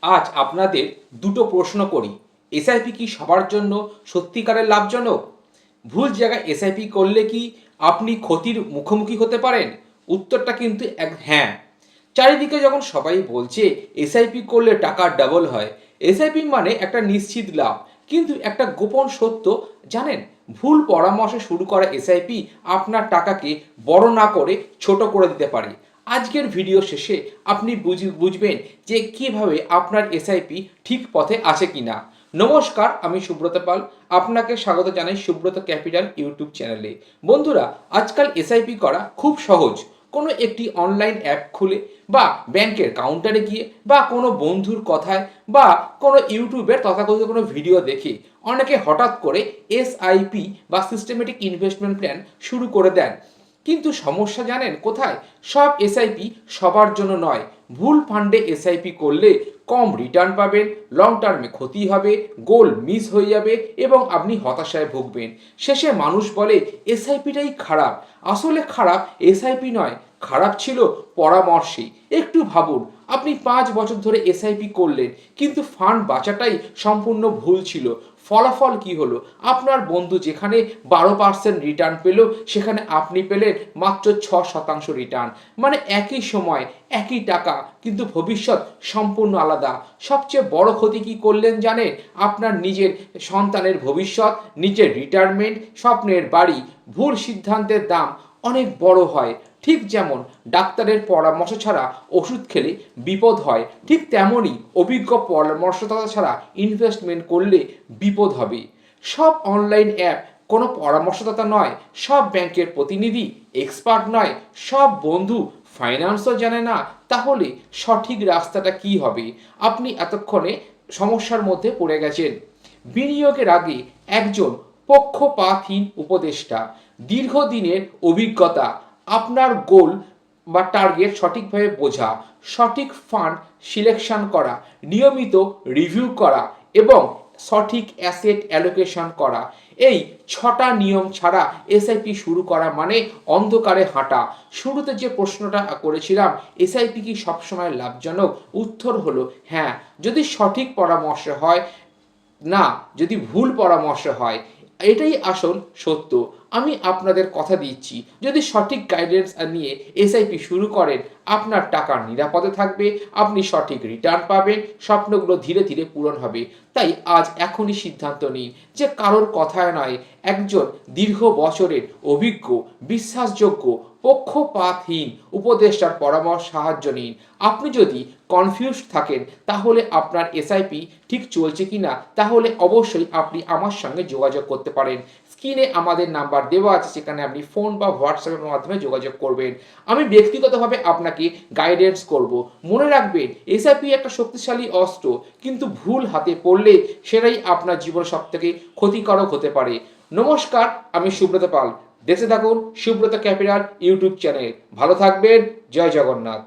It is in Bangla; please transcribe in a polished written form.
আজ আপনাদের দুটো প্রশ্ন করি। এসআইপি কি সবার জন্য সত্যিকারের লাভজনক? ভুল জায়গায় এসআইপি করলে কি আপনি ক্ষতির মুখোমুখি হতে পারেন? উত্তরটা কিন্তু এক হ্যাঁ। চারিদিকে যখন সবাই বলছে এসআইপি করলে টাকা ডাবল হয়, এসআইপি মানে একটা নিশ্চিত লাভ। কিন্তু একটা গোপন সত্য জানেন, ভুল পরামর্শে শুরু করা এসআইপি আপনার টাকাকে বড় না করে ছোট করে দিতে পারে। আজকের ভিডিও শেষে আপনি বুঝবেন যে কিভাবে আপনার এসআইপি ঠিক পথে আছে কিনা। নমস্কার, আমি সুব্রত পাল। আপনাকে স্বাগত জানাই সুব্রত ক্যাপিটাল ইউটিউব চ্যানেলে। বন্ধুরা, আজকাল এসআইপি করা খুব সহজ। কোনো একটি অনলাইন অ্যাপ খুলে বা ব্যাংকের কাউন্টারে গিয়ে বা কোনো বন্ধুর কথায় বা কোনো ইউটিউবের তথাকথিত কোনো ভিডিও দেখে অনেকে হঠাৎ করে এসআইপি বা সিস্টেমেটিক ইনভেস্টমেন্ট প্ল্যান শুরু করে দেন। কিন্তু সমস্যা জানেন কোথায়? সব এসআইপি সবার জন্য নয়। ভুল ফান্ডে এসআইপি করলে কম রিটার্ন পাবেন, লং টার্মে ক্ষতি হবে, গোল মিস হয়ে যাবে এবং আপনি হতাশায় ভুগবেন। শেষে মানুষ বলে এসআইপিটাই খারাপ। আসলে খারাপ এসআইপি নয়, খারাপ ছিল পরামর্শে। একটু ভাবুন, আপনি 5 বছর ধরে এসআইপি করলেন কিন্তু ফান্ড বাঁচাটাই সম্পূর্ণ ভুল ছিল। ফলাফল কি হলো? আপনার বন্ধু যেখানে 12% রিটার্ন পেল, সেখানে আপনি পেলেন মাত্র 6% রিটার্ন। মানে একই সময় একই টাকা, কিন্তু ভবিষ্যৎ সম্পূর্ণ আলাদা। সবচেয়ে বড় ক্ষতি কি করলেন জানেন? আপনার নিজের সন্তানের ভবিষ্যৎ, নিজের রিটায়ারমেন্ট, স্বপ্নের বাড়ি। ভুল সিদ্ধান্তের দাম অনেক বড় হয়। ঠিক যেমন ডাক্তারের পরামর্শ ছাড়া ওষুধ খেলে বিপদ হয়, ঠিক তেমনই অভিজ্ঞ পরামর্শদাতা ছাড়া ইনভেস্টমেন্ট করলে বিপদ হবে। সব অনলাইন অ্যাপ কোনো পরামর্শদাতা নয়, সব ব্যাংকের প্রতিনিধি এক্সপার্ট নয়, সব বন্ধু ফাইন্যান্সও জানে না। তাহলে সঠিক রাস্তাটা কি হবে? আপনি এতক্ষণে সমস্যার মধ্যে পড়ে গেছেন। বিনিয়োগের আগে একজন পক্ষপাতহীন উপদেষ্টা, দীর্ঘদিনের অভিজ্ঞতা, আপনার গোল বা টার্গেট সঠিকভাবে বোঝা, সঠিক ফান্ড সিলেকশন করা, নিয়মিত রিভিউ করা এবং সঠিক অ্যাসেট অ্যালোকেশন করা। এই 6টা নিয়ম ছাড়া এসআইপি শুরু করা মানে অন্ধকারে হাঁটা। শুরুতে যে প্রশ্নটা করেছিলাম, এসআইপি কি সবসময় লাভজনক? উত্তর হলো হ্যাঁ, যদি সঠিক পরামর্শ হয়, না যদি ভুল পরামর্শ হয়। এটাই আসল সত্য। আমি আপনাদের কথা দিচ্ছি, যদি সঠিক গাইডেন্স নিয়ে এসআইপি শুরু করেন, আপনার টাকা নিরাপদে থাকবে, আপনি সঠিক রিটার্ন পাবেন, স্বপ্নগুলো ধীরে ধীরে পূরণ হবে। তাই আজ এখনই সিদ্ধান্ত নিন যে কারোর কথায় নয়, একজন দীর্ঘ বছরের অভিজ্ঞ, বিশ্বাসযোগ্য, পক্ষপাতহীন উপদেষ্টার পরামর্শ সাহায্য নিন। আপনি যদি কনফিউজড থাকেন তাহলে আপনার এসআইপি ঠিক চলছে কিনা, তাহলে অবশ্যই আপনি আমার সঙ্গে যোগাযোগ করতে পারেন। স্ক্রিনে আমাদের নাম্বার দেওয়া আছে, সেখানে আপনি ফোন বা হোয়াটসঅ্যাপের মাধ্যমে যোগাযোগ করবেন। আমি ব্যক্তিগতভাবে আপনাকে গাইডেন্স করব। মনে রাখবেন, এসআইপি একটা শক্তিশালী অস্ত্র, কিন্তু ভুল হাতে পড়লে সেটাই আপনার জীবনে সবথেকে ক্ষতিকারক হতে পারে। নমস্কার, আমি সুব্রত পাল। দেখতে থাকুন সুব্রত ক্যাপিটাল ইউটিউব চ্যানেল। ভালো থাকবেন। জয় জগন্নাথ।